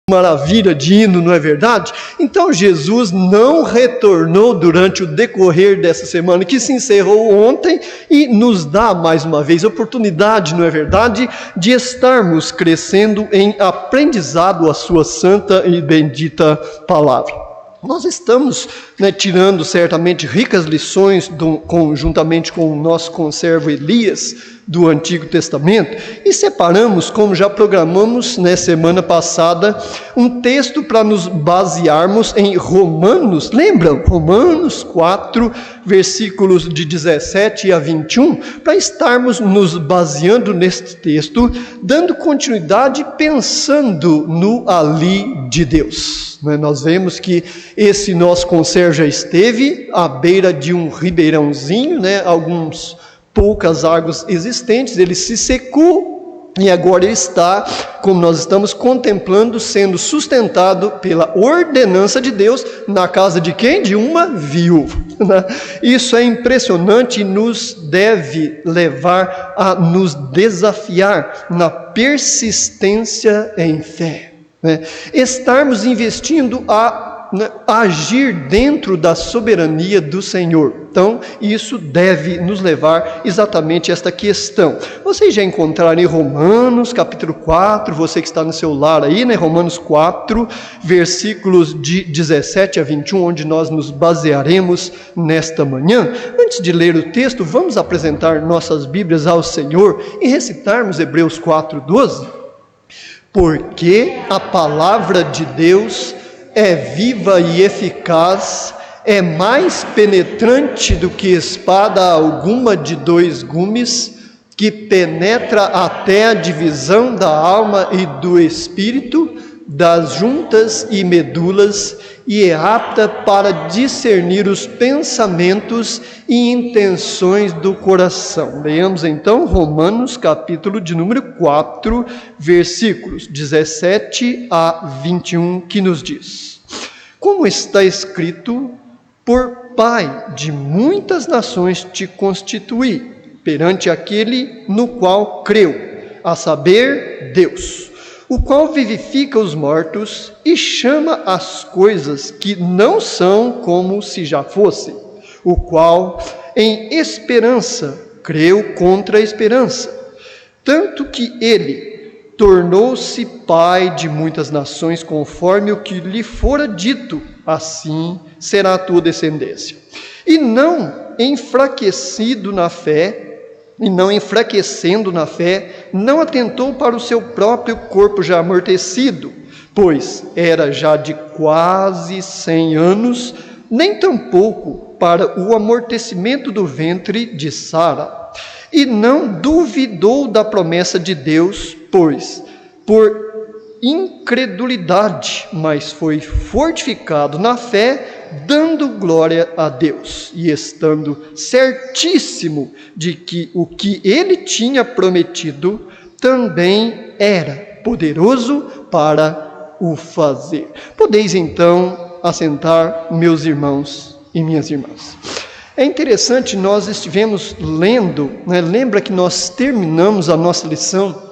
maravilha de hino, não é verdade? Então Jesus não retornou durante o decorrer dessa semana que se encerrou ontem e nos dá mais uma vez a oportunidade, não é verdade, de estarmos crescendo em aprendizado a sua santa e bendita palavra. Nós estamos tirando certamente ricas lições juntamente com o nosso conservo Elias do Antigo Testamento e separamos, como já programamos semana passada, um texto para nos basearmos em Romanos, lembram? Romanos 4, versículos de 17 a 21, para estarmos nos baseando neste texto, dando continuidade pensando no ali de Deus. Nós vemos que esse nosso conservo já esteve à beira de um ribeirãozinho, poucas águas existentes, ele se secou e agora ele está, como nós estamos contemplando, sendo sustentado pela ordenança de Deus na casa de quem? De uma viúva. Isso é impressionante e nos deve levar a nos desafiar na persistência em fé. Estarmos investindo a agir dentro da soberania do Senhor. Então, isso deve nos levar exatamente a esta questão. Vocês já encontraram em Romanos, capítulo 4, você que está no seu lar aí, Romanos 4, versículos de 17 a 21, onde nós nos basearemos nesta manhã. Antes de ler o texto, vamos apresentar nossas Bíblias ao Senhor e recitarmos Hebreus 4, 12. Porque a palavra de Deus é viva e eficaz, é mais penetrante do que espada alguma de dois gumes, que penetra até a divisão da alma e do espírito, das juntas e medulas, e é apta para discernir os pensamentos e intenções do coração. Leamos então Romanos, capítulo de número 4, versículos 17 a 21, que nos diz: Como está escrito, por pai de muitas nações te constituí, perante aquele no qual creu, a saber, Deus, o qual vivifica os mortos e chama as coisas que não são como se já fossem, o qual em esperança creu contra a esperança, tanto que ele tornou-se pai de muitas nações, conforme o que lhe fora dito, assim será a tua descendência. E não enfraquecendo na fé, não atentou para o seu próprio corpo já amortecido, pois era já de quase 100 anos, nem tampouco para o amortecimento do ventre de Sara. E não duvidou da promessa de Deus, pois, por incredulidade, mas foi fortificado na fé, dando glória a Deus, e estando certíssimo de que o que ele tinha prometido também era poderoso para o fazer. Podeis então assentar, meus irmãos e minhas irmãs. É interessante, nós estivemos lendo, lembra que nós terminamos a nossa lição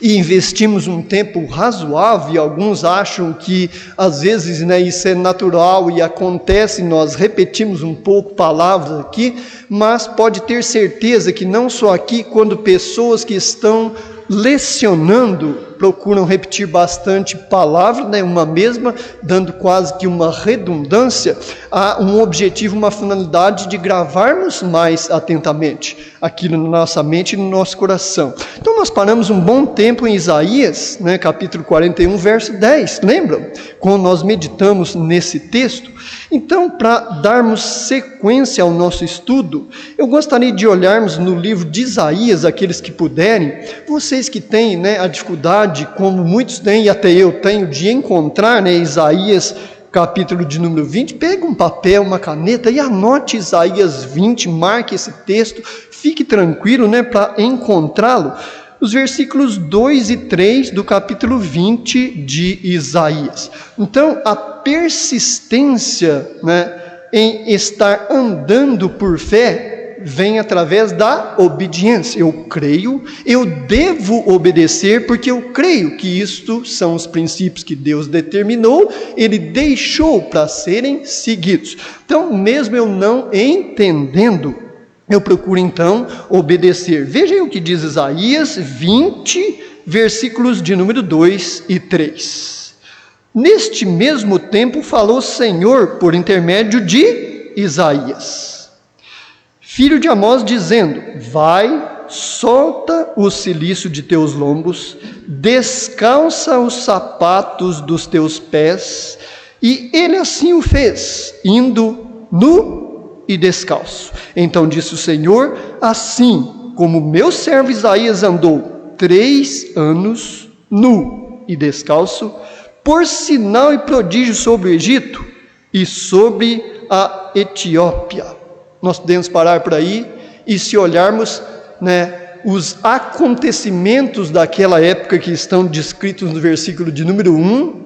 e investimos um tempo razoável, e alguns acham que às vezes isso é natural e acontece, nós repetimos um pouco palavras aqui, mas pode ter certeza que não só aqui, quando pessoas que estão lecionando procuram repetir bastante palavra, uma mesma, dando quase que uma redundância, há um objetivo, uma finalidade de gravarmos mais atentamente aquilo na nossa mente e no nosso coração. Então nós paramos um bom tempo em Isaías, capítulo 41, verso 10, lembram? Quando nós meditamos nesse texto. Então, para darmos sequência ao nosso estudo, eu gostaria de olharmos no livro de Isaías, aqueles que puderem, vocês que têm a dificuldade, como muitos têm e até eu tenho, de encontrar Isaías capítulo de número 20, pega um papel, uma caneta e anote Isaías 20, marque esse texto, fique tranquilo para encontrá-lo. Os versículos 2 e 3 do capítulo 20 de Isaías. Então, a persistência em estar andando por fé vem através da obediência. Eu creio, eu devo obedecer, porque eu creio que isto são os princípios que Deus determinou, Ele deixou para serem seguidos. Então, mesmo eu não entendendo, eu procuro então obedecer. Vejam o que diz Isaías 20, versículos de número 2 e 3. Neste mesmo tempo falou o Senhor por intermédio de Isaías, filho de Amós, dizendo: vai, solta o cilício de teus lombos, descalça os sapatos dos teus pés. E ele assim o fez, indo nu e descalço. Então disse o Senhor: assim como meu servo Isaías andou 3 anos nu e descalço, por sinal e prodígio sobre o Egito e sobre a Etiópia. Nós podemos parar por aí e, se olharmos, os acontecimentos daquela época que estão descritos no versículo de número 1,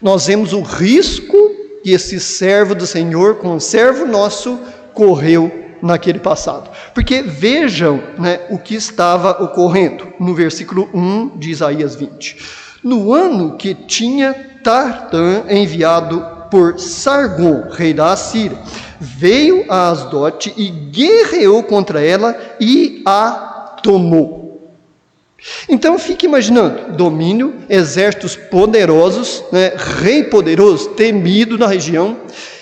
nós vemos o risco que esse servo do Senhor, com um servo nosso, correu naquele passado. Porque vejam o que estava ocorrendo no versículo 1 de Isaías 20. No ano que tinha Tartã enviado por Sargom, rei da Assíria, veio a Asdote e guerreou contra ela e a tomou. Então fique imaginando, domínio, exércitos poderosos, rei poderoso, temido na região,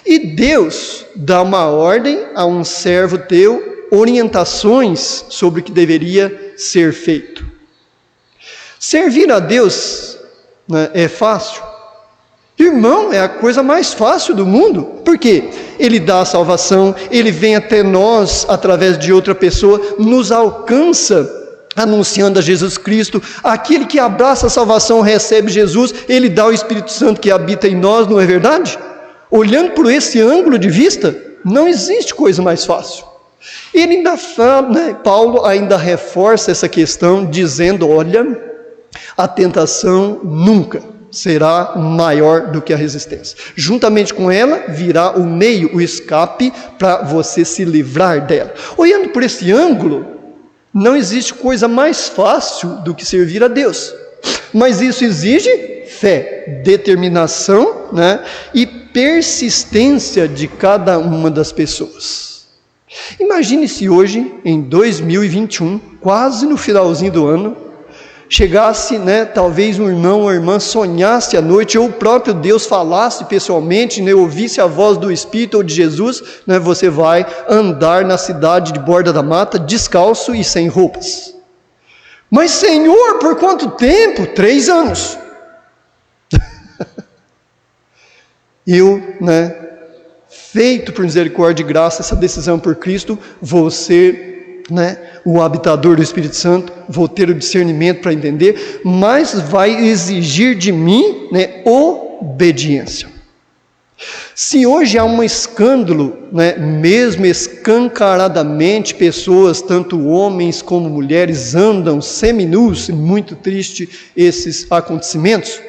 e Deus dá uma ordem a um servo teu, orientações sobre o que deveria ser feito. Servir a Deus é fácil? Irmão, é a coisa mais fácil do mundo. Por quê? Ele dá a salvação, Ele vem até nós através de outra pessoa, nos alcança anunciando a Jesus Cristo. Aquele que abraça a salvação recebe Jesus, Ele dá o Espírito Santo que habita em nós, não é verdade? Olhando por esse ângulo de vista, não existe coisa mais fácil. Ele ainda fala, Paulo ainda reforça essa questão dizendo: olha, a tentação nunca será maior do que a resistência. Juntamente com ela virá o meio, o escape para você se livrar dela. Olhando por esse ângulo, não existe coisa mais fácil do que servir a Deus. Mas isso exige fé, determinação, e persistência de cada uma das pessoas. Imagine se hoje, em 2021, quase no finalzinho do ano, chegasse, talvez um irmão ou irmã sonhasse à noite, ou o próprio Deus falasse pessoalmente, ouvisse a voz do Espírito ou de Jesus, você vai andar na cidade de Borda da Mata, descalço e sem roupas. Mas Senhor, por quanto tempo? 3 anos. Eu, feito por misericórdia e graça, essa decisão por Cristo, vou ser o habitador do Espírito Santo, vou ter o discernimento para entender, mas vai exigir de mim obediência. Se hoje há um escândalo, mesmo escancaradamente, pessoas, tanto homens como mulheres, andam seminus, muito triste esses acontecimentos.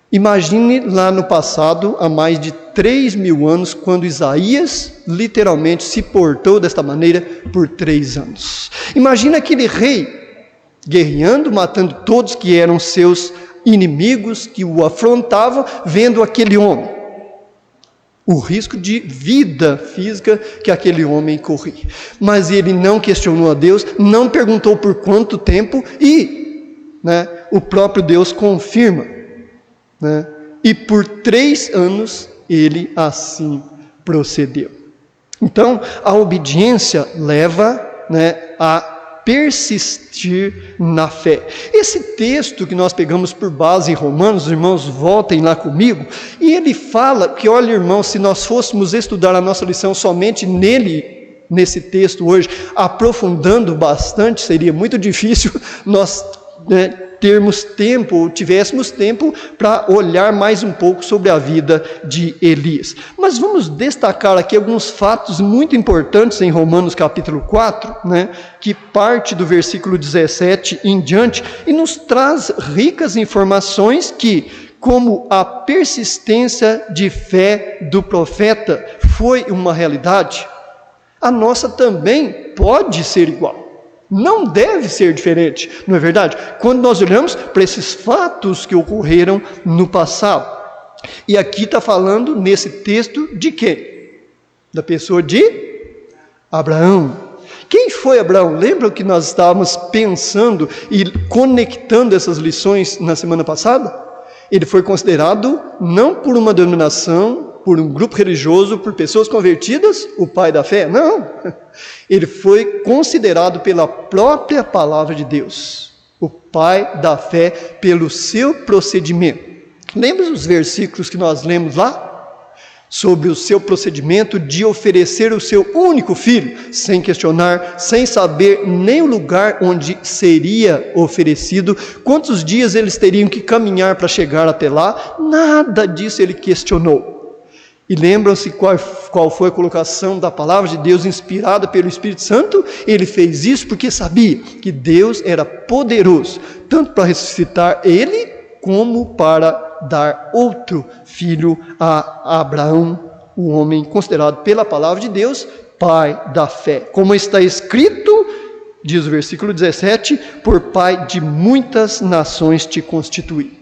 Imagine lá no passado, há mais de 3.000 anos, quando Isaías literalmente se portou desta maneira por 3 anos. Imagina aquele rei guerreando, matando todos que eram seus inimigos, que o afrontavam, vendo aquele homem. O risco de vida física que aquele homem corria. Mas ele não questionou a Deus, não perguntou por quanto tempo e o próprio Deus confirma. E por 3 anos ele assim procedeu. Então a obediência leva a persistir na fé. Esse texto que nós pegamos por base em Romanos, os irmãos voltem lá comigo, e ele fala que, olha irmãos, se nós fôssemos estudar a nossa lição somente nesse texto hoje, aprofundando bastante, seria muito difícil nós termos tempo, ou tivéssemos tempo para olhar mais um pouco sobre a vida de Elias. Mas vamos destacar aqui alguns fatos muito importantes em Romanos capítulo 4, que parte do versículo 17 em diante, e nos traz ricas informações que, como a persistência de fé do profeta foi uma realidade, a nossa também pode ser igual. Não deve ser diferente, não é verdade? Quando nós olhamos para esses fatos que ocorreram no passado. E aqui está falando nesse texto de quem? Da pessoa de Abraão. Quem foi Abraão? Lembra que nós estávamos pensando e conectando essas lições na semana passada? Ele foi considerado não por uma denominação, por um grupo religioso, por pessoas convertidas, o pai da fé. Não. Ele foi considerado pela própria palavra de Deus, o pai da fé, pelo seu procedimento. Lembra os versículos que nós lemos lá? Sobre o seu procedimento de oferecer o seu único filho, sem questionar, sem saber nem o lugar onde seria oferecido, quantos dias eles teriam que caminhar para chegar até lá, nada disso ele questionou. E lembram-se qual foi a colocação da palavra de Deus inspirada pelo Espírito Santo? Ele fez isso porque sabia que Deus era poderoso, tanto para ressuscitar ele, como para dar outro filho a Abraão, o homem considerado pela palavra de Deus, pai da fé. Como está escrito, diz o versículo 17, por pai de muitas nações te constituí.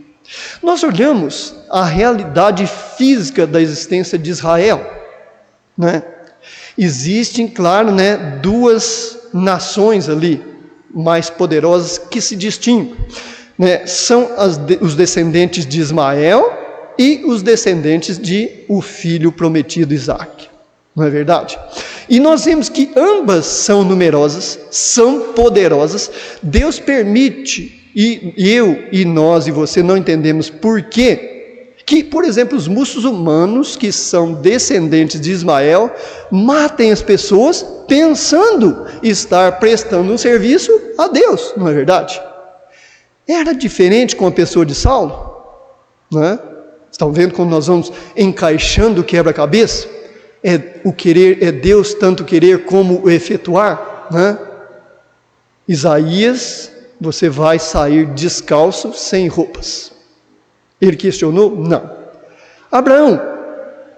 Nós olhamos a realidade física da existência de Israel, né? Existem, claro, né, duas nações ali, mais poderosas, que se distinguem. Né, são os descendentes de Ismael e os descendentes de o filho prometido Isaque, não é verdade? E nós vemos que ambas são numerosas, são poderosas. Deus permite, e eu e nós e você não entendemos por quê, que, por exemplo, os muçulmanos que são descendentes de Ismael matem as pessoas pensando estar prestando um serviço a Deus, não é verdade? Era diferente com a pessoa de Saulo, né? Estão vendo como nós vamos encaixando o quebra-cabeça? O querer é Deus tanto querer como o efetuar, né? Isaías, você vai sair descalço, sem roupas. Ele questionou? Não. Abraão,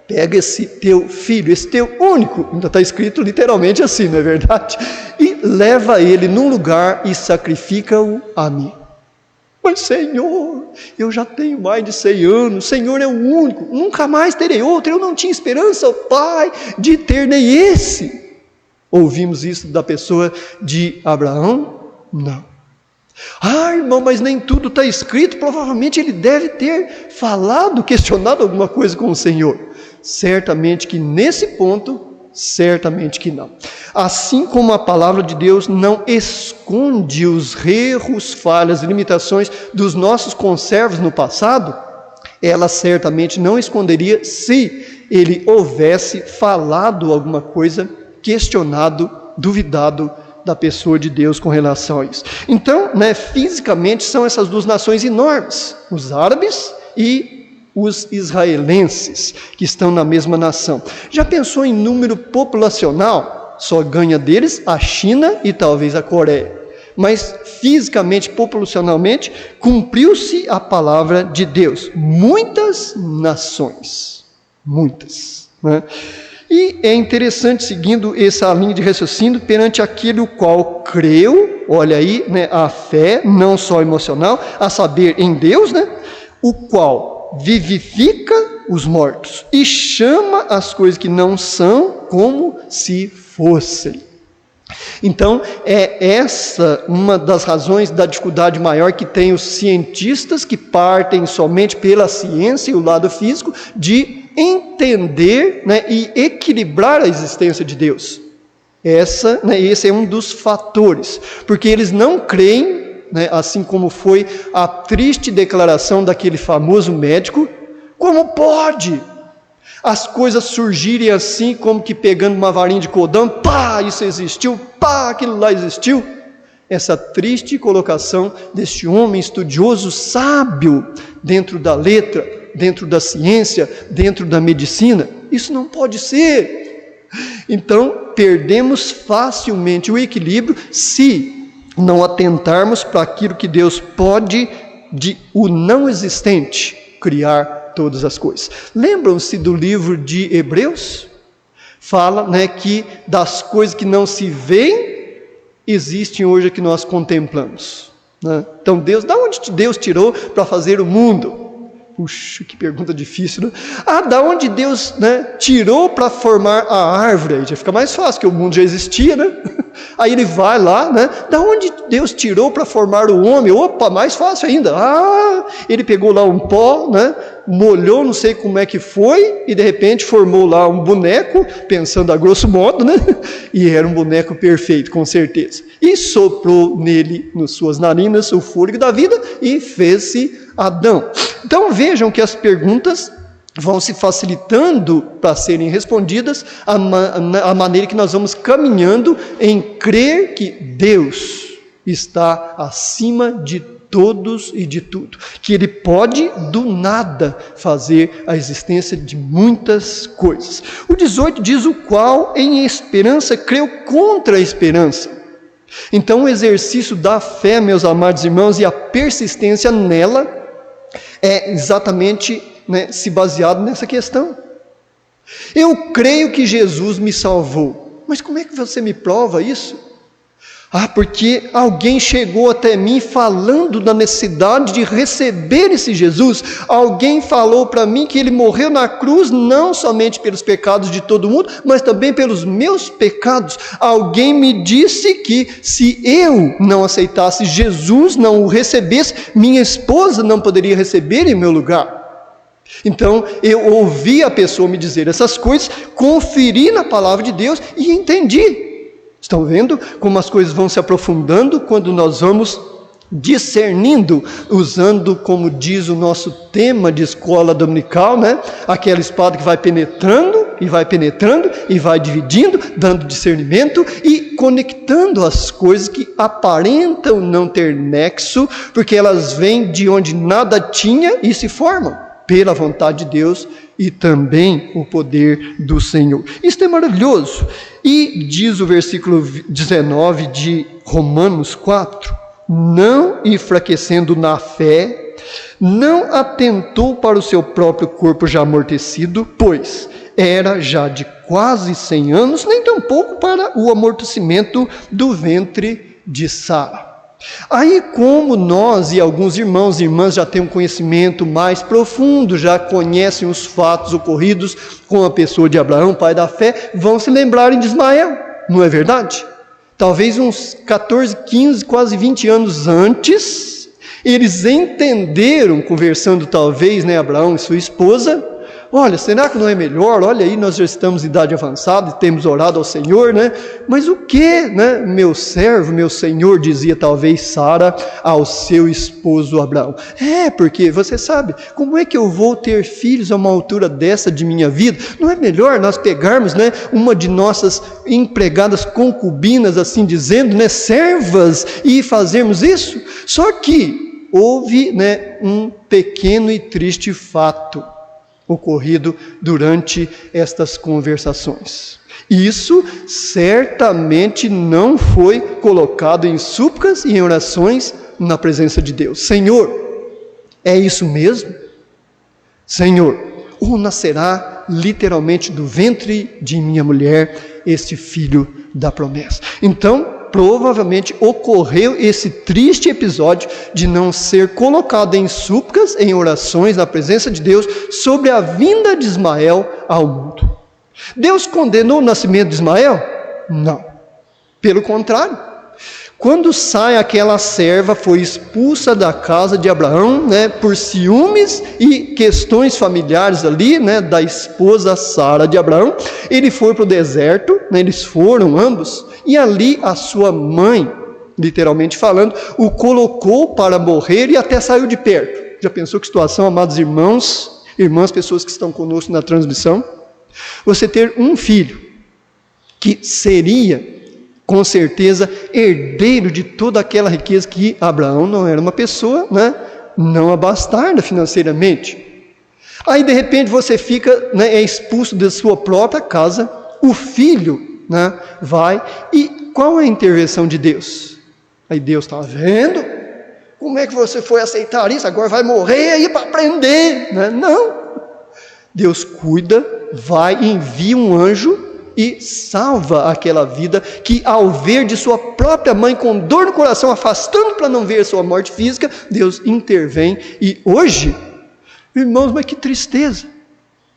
pega esse teu filho, esse teu único, ainda está escrito literalmente assim, não é verdade? E leva ele num lugar e sacrifica-o a mim. Mas Senhor, eu já tenho mais de 100 anos, o Senhor é o único, nunca mais terei outro, eu não tinha esperança, Pai, de ter nem esse. Ouvimos isso da pessoa de Abraão? Não. Ah, irmão, mas nem tudo está escrito, provavelmente ele deve ter falado, questionado alguma coisa com o Senhor. Certamente que nesse ponto, certamente que não. Assim como a palavra de Deus não esconde os erros, falhas e limitações dos nossos conservos no passado, ela certamente não esconderia se ele houvesse falado alguma coisa, questionado, duvidado da pessoa de Deus com relação a isso. Então, né, fisicamente são essas duas nações enormes, os árabes e os israelenses, que estão na mesma nação. Já pensou em número populacional? Só ganha deles a China e talvez a Coreia. Mas fisicamente, populacionalmente, cumpriu-se a palavra de Deus. Muitas nações. Muitas. Né? E é interessante, seguindo essa linha de raciocínio, perante aquele o qual creu, olha aí, né, a fé, não só emocional, a saber, em Deus, né, o qual vivifica os mortos e chama as coisas que não são como se fossem. Então, é essa uma das razões da dificuldade maior que tem os cientistas que partem somente pela ciência e o lado físico de entender, né, e equilibrar a existência de Deus. Esse é um dos fatores, porque eles não creem, né, assim como foi a triste declaração daquele famoso médico, como pode as coisas surgirem assim, como que pegando uma varinha de codão, pá, isso existiu, pá, aquilo lá existiu. Essa triste colocação deste homem estudioso, sábio, dentro da letra, dentro da ciência, dentro da medicina, isso não pode ser. Então, perdemos facilmente o equilíbrio se não atentarmos para aquilo que Deus pode, de o não existente, criar todas as coisas. Lembram-se do livro de Hebreus? fala, né, que das coisas que não se veem, existem hoje que nós contemplamos, né? Então da onde Deus tirou para fazer o mundo? Puxa, que pergunta difícil, né? Da onde Deus, né, tirou para formar a árvore? Aí já fica mais fácil, porque o mundo já existia, né? Aí ele vai lá, né? Da onde Deus tirou para formar o homem? Opa, mais fácil ainda. Ele pegou lá um pó, né? Molhou, não sei como é que foi, e de repente formou lá um boneco, pensando a grosso modo, né? E era um boneco perfeito, com certeza. E soprou nele, nas suas narinas, o fôlego da vida, e fez-se Adão. Então vejam que as perguntas vão se facilitando para serem respondidas à maneira que nós vamos caminhando em crer que Deus está acima de todos e de tudo, que Ele pode do nada fazer a existência de muitas coisas. O 18 diz: o qual em esperança creu contra a esperança. Então o exercício da fé, meus amados irmãos, e a persistência nela é exatamente, né, se baseado nessa questão. Eu creio que Jesus me salvou, mas como é que você me prova isso? Porque alguém chegou até mim falando da necessidade de receber esse Jesus. Alguém falou para mim que ele morreu na cruz não somente pelos pecados de todo mundo, mas também pelos meus pecados. Alguém me disse que se eu não aceitasse Jesus, não o recebesse, minha esposa não poderia receber em meu lugar. Então eu ouvi a pessoa me dizer essas coisas, conferi na palavra de Deus e entendi. Estão vendo como as coisas vão se aprofundando quando nós vamos discernindo, usando, como diz o nosso tema de escola dominical, né? Aquela espada que vai penetrando e vai penetrando e vai dividindo, dando discernimento e conectando as coisas que aparentam não ter nexo, porque elas vêm de onde nada tinha e se formam pela vontade de Deus e também o poder do Senhor. Isso é maravilhoso. E diz o versículo 19 de Romanos 4, não enfraquecendo na fé, não atentou para o seu próprio corpo já amortecido, pois era já de quase 100 anos, nem tampouco para o amortecimento do ventre de Sara. Aí, como nós e alguns irmãos e irmãs já têm um conhecimento mais profundo, já conhecem os fatos ocorridos com a pessoa de Abraão, pai da fé, vão se lembrarem de Ismael, não é verdade? Talvez uns 14, 15, quase 20 anos antes, eles entenderam, conversando talvez, né, Abraão e sua esposa, olha, será que não é melhor? Olha aí, nós já estamos em idade avançada e temos orado ao Senhor, né? Mas o que, né? Meu servo, meu senhor, dizia talvez Sara ao seu esposo Abraão. Porque você sabe, como é que eu vou ter filhos a uma altura dessa de minha vida? Não é melhor nós pegarmos, né, uma de nossas empregadas concubinas, assim dizendo, né, servas, e fazermos isso? Só que houve, né, um pequeno e triste fato ocorrido durante estas conversações. Isso certamente não foi colocado em súplicas e em orações na presença de Deus. Senhor, é isso mesmo? Senhor, ou nascerá literalmente do ventre de minha mulher este filho da promessa? Então, provavelmente ocorreu esse triste episódio de não ser colocado em súplicas, em orações na presença de Deus sobre a vinda de Ismael ao mundo. Deus condenou o nascimento de Ismael? Não. Pelo contrário. Quando sai aquela serva, foi expulsa da casa de Abraão, né, por ciúmes e questões familiares ali, né, da esposa Sara de Abraão, ele foi para o deserto, né, eles foram ambos, e ali a sua mãe, literalmente falando, o colocou para morrer e até saiu de perto. Já pensou que situação, amados irmãos, irmãs, pessoas que estão conosco na transmissão? Você ter um filho que seria, com certeza, herdeiro de toda aquela riqueza, que Abraão não era uma pessoa, né, não abastarda financeiramente. Aí de repente você fica, né, é expulso da sua própria casa, o filho, né, vai, e qual é a intervenção de Deus? Aí Deus está vendo, como é que você foi aceitar isso? Agora vai morrer aí para aprender, né? Não, Deus cuida, vai e envia um anjo e salva aquela vida que, ao ver de sua própria mãe com dor no coração, afastando para não ver sua morte física, Deus intervém. E hoje, irmãos, mas que tristeza,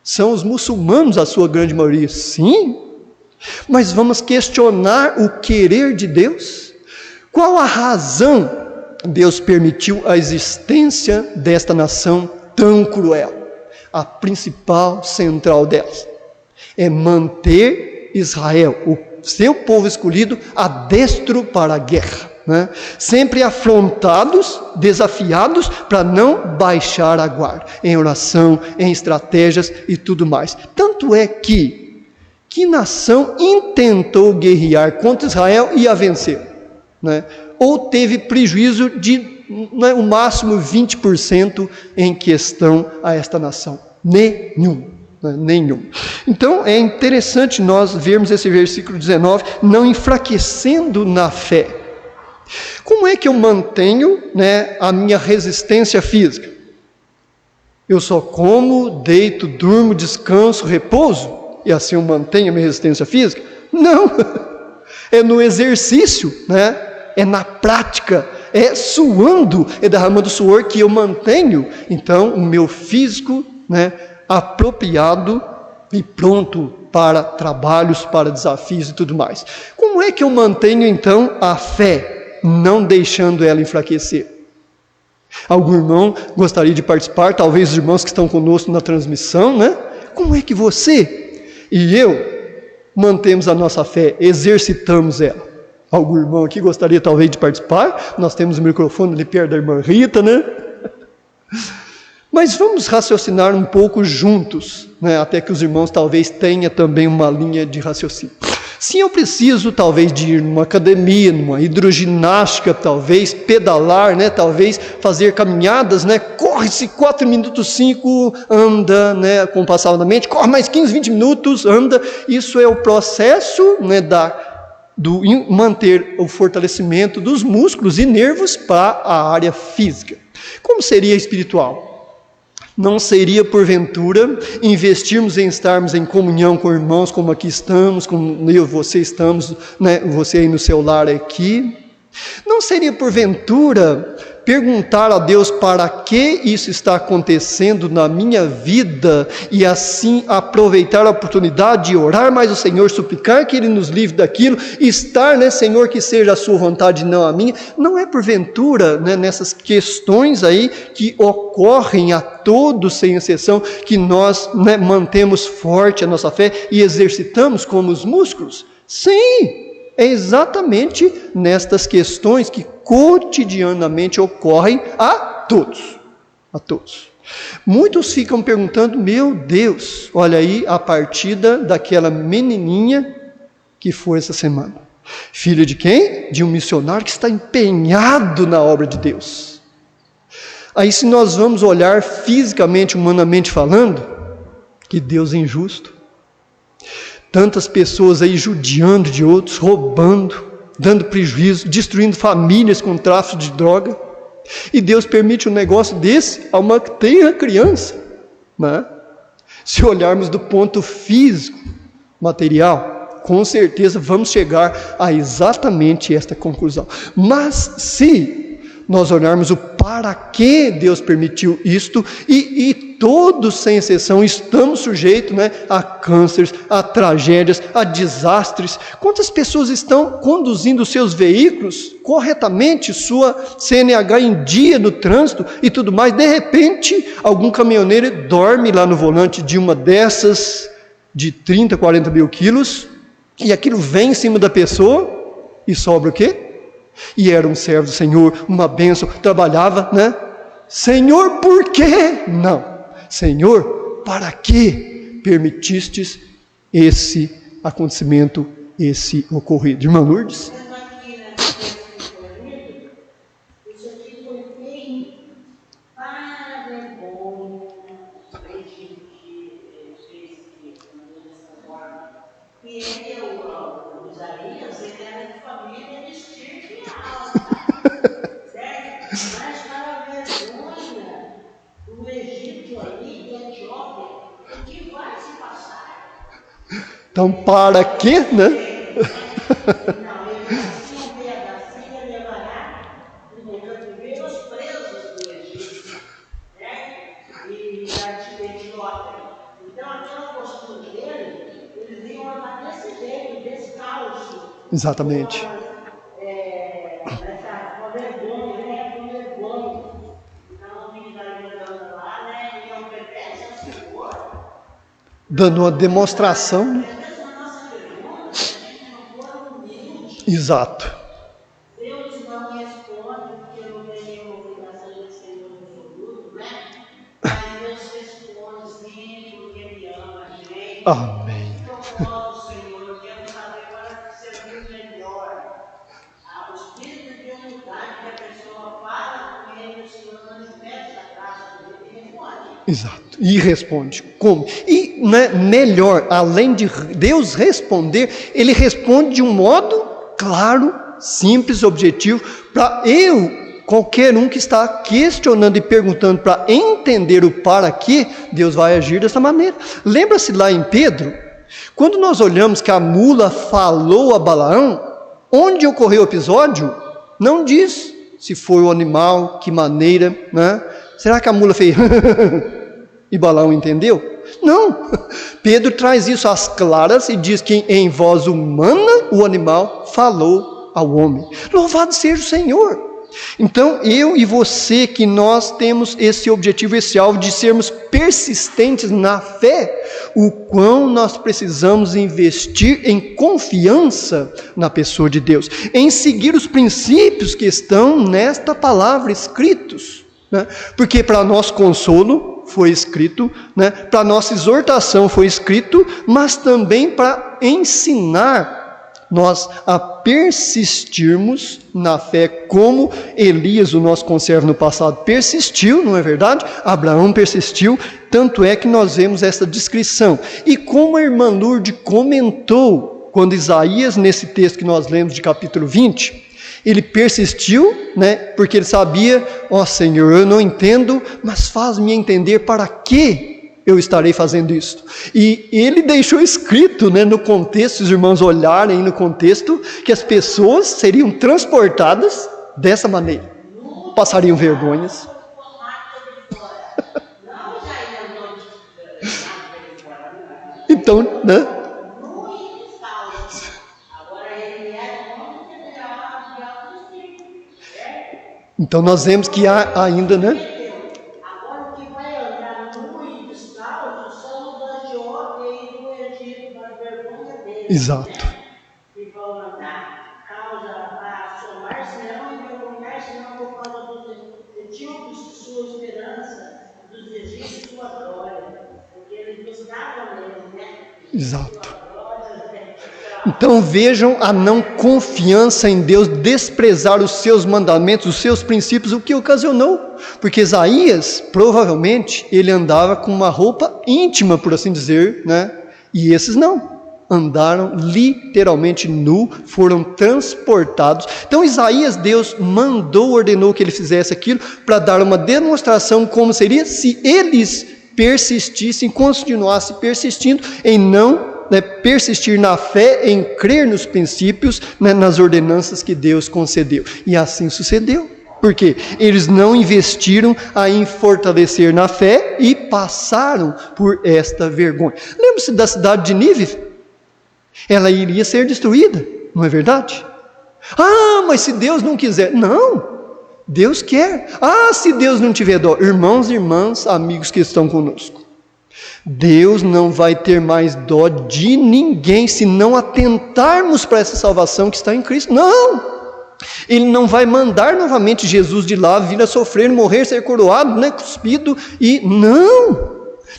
são os muçulmanos a sua grande maioria. Sim, mas vamos questionar o querer de Deus? Qual a razão Deus permitiu a existência desta nação tão cruel? A principal, central delas é manter Israel, o seu povo escolhido, adestro para a guerra, né? Sempre afrontados, desafiados para não baixar a guarda, em oração, em estratégias e tudo mais. Tanto é que nação intentou guerrear contra Israel e a vencer, né? Ou teve prejuízo de o máximo 20% em questão a esta nação? Nenhum. Nenhum. Então é interessante nós vermos esse versículo 19, não enfraquecendo na fé. Como é que eu mantenho, né, a minha resistência física? Eu só como, deito, durmo, descanso, repouso, e assim eu mantenho a minha resistência física? Não, é no exercício, né? É na prática, é suando, é derramando suor que eu mantenho, então, o meu físico, né, apropriado e pronto para trabalhos, para desafios e tudo mais. Como é que eu mantenho, então, a fé, não deixando ela enfraquecer? Algum irmão gostaria de participar, talvez os irmãos que estão conosco na transmissão, né? Como é que você e eu mantemos a nossa fé, exercitamos ela? Algum irmão aqui gostaria talvez de participar? Nós temos o microfone ali perto da irmã Rita, né? Mas vamos raciocinar um pouco juntos, né? Até que os irmãos talvez tenham também uma linha de raciocínio. Se eu preciso talvez de ir numa academia, numa hidroginástica, talvez pedalar, né? Talvez fazer caminhadas, né? Corre-se 4 minutos, 5, anda, né? Compassadamente, corre mais 15, 20 minutos, anda. Isso é o processo, né? Do manter o fortalecimento dos músculos e nervos para a área física. Como seria espiritual? Não seria, porventura, investirmos em estarmos em comunhão com irmãos, como aqui estamos, como eu e você estamos, né, você aí no seu lar aqui? Não seria, porventura, perguntar a Deus para que isso está acontecendo na minha vida e assim aproveitar a oportunidade de orar mais ao Senhor, suplicar que Ele nos livre daquilo, estar, né, Senhor, que seja a sua vontade e não a minha? Não é porventura, né, nessas questões aí que ocorrem a todos sem exceção, que nós, né, mantemos forte a nossa fé e exercitamos como os músculos? Sim! É exatamente nestas questões que cotidianamente ocorrem a todos. A todos. Muitos ficam perguntando, meu Deus, olha aí a partida daquela menininha que foi essa semana. Filha de quem? De um missionário que está empenhado na obra de Deus. Aí se nós vamos olhar fisicamente, humanamente falando, que Deus é injusto. Tantas pessoas aí judiando de outros, roubando, dando prejuízo, destruindo famílias com tráfico de droga. E Deus permite um negócio desse a uma tenra criança, né? Se olharmos do ponto físico, material, com certeza vamos chegar a exatamente esta conclusão. Mas se nós olharmos o para que Deus permitiu isto, e todos, sem exceção, estamos sujeitos, né, a cânceres, a tragédias, a desastres. Quantas pessoas estão conduzindo seus veículos corretamente, sua CNH em dia no trânsito e tudo mais? De repente, algum caminhoneiro dorme lá no volante de uma dessas de 30, 40 mil quilos, e aquilo vem em cima da pessoa e sobra o quê? E era um servo do Senhor, uma bênção, trabalhava, né? Senhor, por quê? Não. Senhor, para que permitistes esse acontecimento, esse ocorrido? Irmã Lourdes? Isso aqui foi bem para vergonha, dessa forma. E ele, o Isaías, ele era de família de estirpe alta, certo? Mas para vergonha do Egito ali, da Etiópia, o que vai se passar? Então, para quê, né? Não, ele assim um pedacinho levará no cativeiro os presos do Egito, né? E da Etiópia. Então, aquela postura dele, eles iam andar desse jeito, descalço. Exatamente. Com vergonha, né? Com vergonha. Então, o menino andando lá, né? E obedece ao Senhor. Dando uma demonstração. Exato. Deus não responde porque não tem nenhuma obrigação de ser absoluto, né? Mas Deus responde sim porque Ele ama a gente. Amém. Então, ó, Senhor, quero saber para servir melhor. O espírito de humildade que a pessoa fala com Ele, o Senhor manifesta a graça dele e responde. Exato. E responde. Como? E né, melhor, além de Deus responder, Ele responde de um modo claro, simples, objetivo, para qualquer um que está questionando e perguntando para entender o para quê, Deus vai agir dessa maneira. Lembra-se lá em Pedro, quando nós olhamos que a mula falou a Balaão, onde ocorreu o episódio, não diz se foi o animal, que maneira, né? Será que a mula fez e Balaão entendeu? Não, Pedro traz isso às claras e diz que em voz humana o animal falou ao homem. Louvado seja o Senhor! Então eu e você, que nós temos esse objetivo, esse alvo de sermos persistentes na fé, o quão nós precisamos investir em confiança na pessoa de Deus, em seguir os princípios que estão nesta palavra escritos, né? Porque para nosso consolo foi escrito, né? Para nossa exortação foi escrito, mas também para ensinar nós a persistirmos na fé, como Elias, o nosso conservo no passado, persistiu, não é verdade? Abraão persistiu, tanto é que nós vemos essa descrição. E como a irmã Lourdes comentou, quando Isaías, nesse texto que nós lemos de capítulo 20, ele persistiu, né? Porque ele sabia, ó Senhor, eu não entendo, mas faz-me entender para que eu estarei fazendo isso. E ele deixou escrito, né, no contexto, se os irmãos olharem no contexto, que as pessoas seriam transportadas dessa maneira, passariam vergonhas. Então, né? Então nós vemos que há ainda, né? Agora o que vai andar nu e descalço são os da Etiópia e do Egito, da vergonha deles. Exato. Que vão andar, causa a somar-se não e vergonhar-se não por causa dos etíopes, sua esperança, dos egípcios, sua glória. Porque eles buscavam neles, né? Exato. Então vejam a não confiança em Deus, desprezar os seus mandamentos, os seus princípios, o que ocasionou. Porque Isaías, provavelmente, ele andava com uma roupa íntima, por assim dizer, né? E esses não. Andaram literalmente nu, foram transportados. Então Isaías, Deus mandou, ordenou que ele fizesse aquilo, para dar uma demonstração como seria se eles persistissem, continuassem persistindo em não persistir na fé, em crer nos princípios, nas ordenanças que Deus concedeu. E assim sucedeu. Porque eles não investiram em fortalecer na fé e passaram por esta vergonha. Lembre-se da cidade de Nínive? Ela iria ser destruída, não é verdade? Ah, mas se Deus não quiser. Não, Deus quer. Ah, se Deus não tiver dó. Irmãos e irmãs, amigos que estão conosco, Deus não vai ter mais dó de ninguém se não atentarmos para essa salvação que está em Cristo. Não! Ele não vai mandar novamente Jesus de lá vir a sofrer, morrer, ser coroado, cuspido e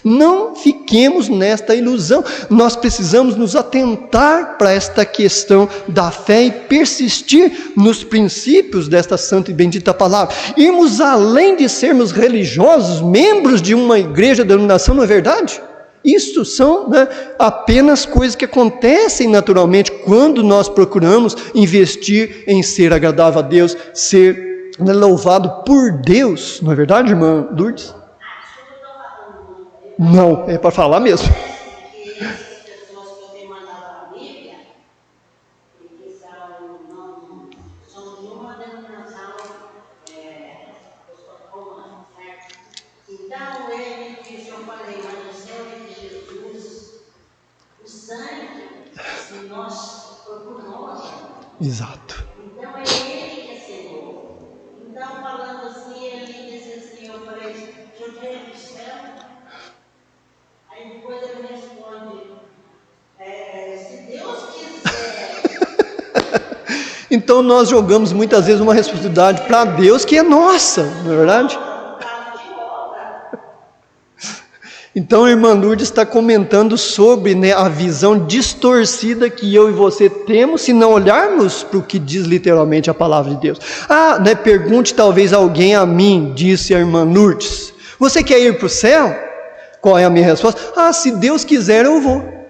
não fiquemos nesta ilusão. Nós precisamos nos atentar para esta questão da fé e persistir nos princípios desta santa e bendita palavra. Irmos além de sermos religiosos, membros de uma igreja, denominação, não é verdade? Isso são apenas coisas que acontecem naturalmente quando nós procuramos investir em ser agradável a Deus, ser louvado por Deus, não é verdade, irmã Lourdes? Não, é para falar mesmo. Que essas pessoas que eu tenho mandado Exato. Então é ele que é Senhor. Então, falando assim, ele disse assim, eu falei, joguei no céu. Aí depois ele responde, se Deus quiser. Então nós jogamos muitas vezes uma responsabilidade para Deus que é nossa, não é verdade? Então a irmã Lourdes está comentando sobre, né, a visão distorcida que eu e você temos se não olharmos para o que diz literalmente a palavra de Deus. Pergunte talvez alguém a mim, disse a irmã Lourdes, você quer ir para o céu? Qual é a minha resposta? Se Deus quiser eu vou.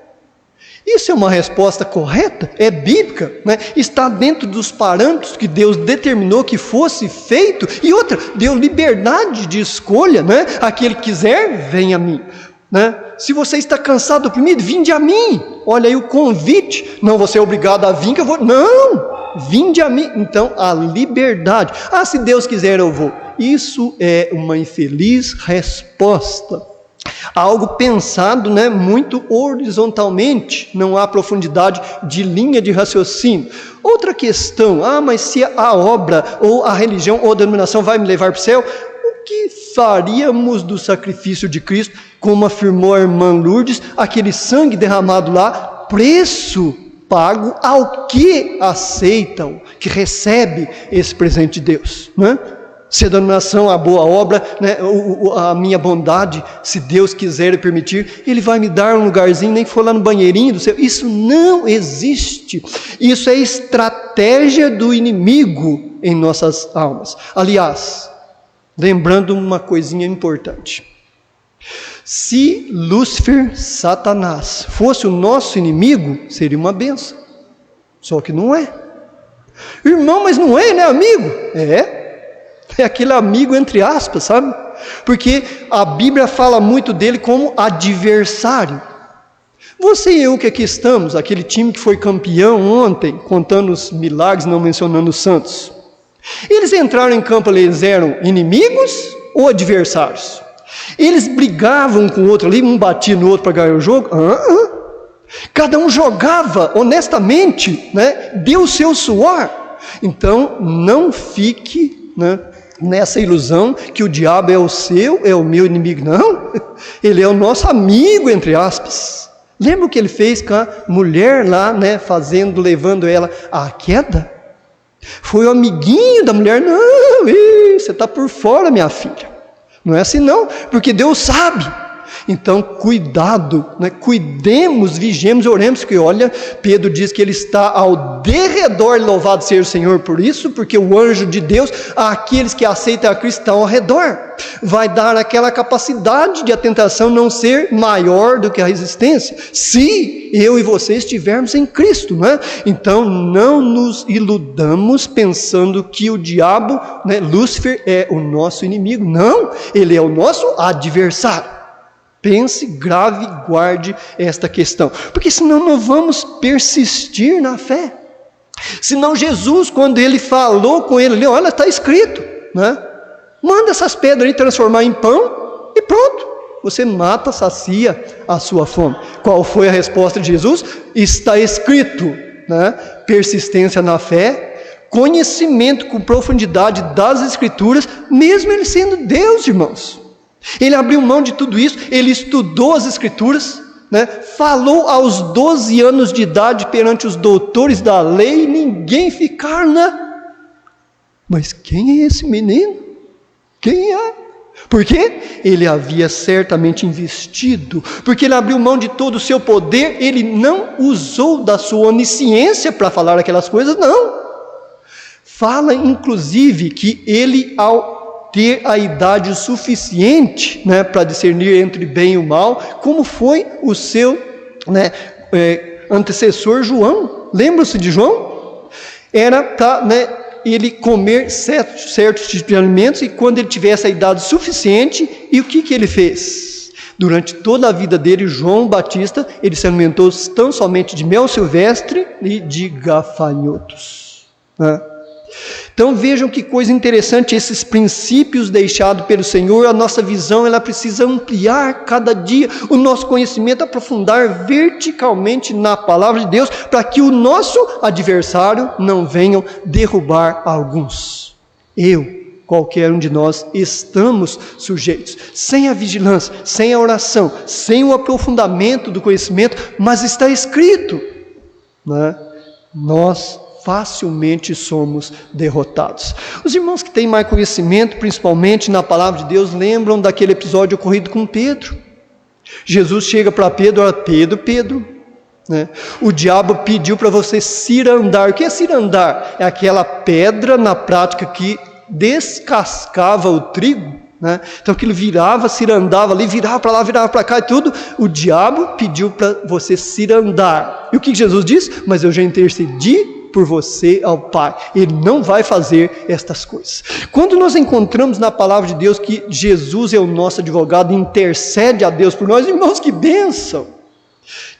Isso é uma resposta correta, é bíblica, né? Está dentro dos parâmetros que Deus determinou que fosse feito, e outra, deu liberdade de escolha, né? Aquele que quiser, venha a mim, né? Se você está cansado, oprimido, vinde a mim. Olha aí o convite, não você é obrigado a vir que eu vou, não, vinde a mim. Então a liberdade, se Deus quiser eu vou. Isso é uma infeliz resposta. Algo pensado, né, muito horizontalmente, não há profundidade de linha de raciocínio. Outra questão, mas se a obra, ou a religião, ou a denominação vai me levar para o céu, o que faríamos do sacrifício de Cristo, como afirmou a irmã Lourdes, aquele sangue derramado lá, preço pago ao que aceitam, que recebe esse presente de Deus, né? Se a denominação, a boa obra, né, a minha bondade, se Deus quiser e permitir, Ele vai me dar um lugarzinho, nem que for lá no banheirinho do céu. Isso não existe. Isso é estratégia do inimigo em nossas almas. Aliás, lembrando uma coisinha importante. Se Lúcifer, Satanás, fosse o nosso inimigo, seria uma bênção. Só que não é. Irmão, mas não é, né, amigo? É aquele amigo entre aspas, sabe? Porque a Bíblia fala muito dele como adversário. Você e eu que aqui estamos, aquele time que foi campeão ontem, contando os milagres, não mencionando os santos. Eles entraram em campo, eles eram inimigos ou adversários? Eles brigavam um com o outro ali, um batia no outro para ganhar o jogo? Cada um jogava honestamente, né? Deu o seu suor. Então não fique, né, nessa ilusão que o diabo é o meu inimigo. Não, ele é o nosso amigo, entre aspas. Lembra o que ele fez com a mulher lá, né, levando ela à queda? Foi o amiguinho da mulher. Não, você está por fora, minha filha. Não é assim não, porque Deus sabe. Então cuidado, né? Cuidemos, vigiemos e oremos, porque olha, Pedro diz que ele está ao derredor, louvado seja o Senhor por isso, porque o anjo de Deus, aqueles que aceitam a Cristo estão ao redor, vai dar aquela capacidade de a tentação não ser maior do que a resistência, se eu e você estivermos em Cristo, não é? Então não nos iludamos pensando que o diabo, né, Lúcifer é o nosso inimigo. Não, ele é o nosso adversário. Pense, grave, guarde esta questão, porque senão não vamos persistir na fé. Senão Jesus, quando ele falou com ele, olha, está escrito, né? Manda essas pedras aí transformar em pão e pronto, você mata, sacia a sua fome. Qual foi a resposta de Jesus? Está escrito, né? Persistência na fé, conhecimento com profundidade das Escrituras, mesmo ele sendo Deus, irmãos. Ele abriu mão de tudo isso, ele estudou as Escrituras, né? Falou aos 12 anos de idade perante os doutores da lei, ninguém ficar, né? Mas quem é esse menino? Quem é? Porque ele havia certamente investido, porque ele abriu mão de todo o seu poder, ele não usou da sua onisciência para falar aquelas coisas, não. Fala inclusive que ele, ao ter a idade suficiente, né, para discernir entre bem e o mal, como foi o seu, né, antecessor João. Lembra-se de João? Era para, né, ele comer certos tipos de alimentos, e quando ele tivesse a idade suficiente, e o que ele fez? Durante toda a vida dele, João Batista, ele se alimentou tão somente de mel silvestre e de gafanhotos, né? Então vejam que coisa interessante, esses princípios deixados pelo Senhor, a nossa visão ela precisa ampliar cada dia, o nosso conhecimento aprofundar verticalmente na palavra de Deus, para que o nosso adversário não venha derrubar alguns. Qualquer um de nós estamos sujeitos, sem a vigilância, sem a oração, sem o aprofundamento do conhecimento, mas está escrito, né? Nós facilmente somos derrotados. Os irmãos que têm mais conhecimento, principalmente na palavra de Deus, lembram daquele episódio ocorrido com Pedro. Jesus chega para Pedro, olha, Pedro, né? O diabo pediu para você cirandar. O que é cirandar? É aquela pedra na prática que descascava o trigo, né? Então aquilo virava, cirandava ali, virava para lá, virava para cá e tudo. O diabo pediu para você cirandar. E o que Jesus disse? Mas eu já intercedi por você ao Pai, Ele não vai fazer estas coisas. Quando nós encontramos na palavra de Deus que Jesus é o nosso advogado e intercede a Deus por nós, irmãos, que bênção!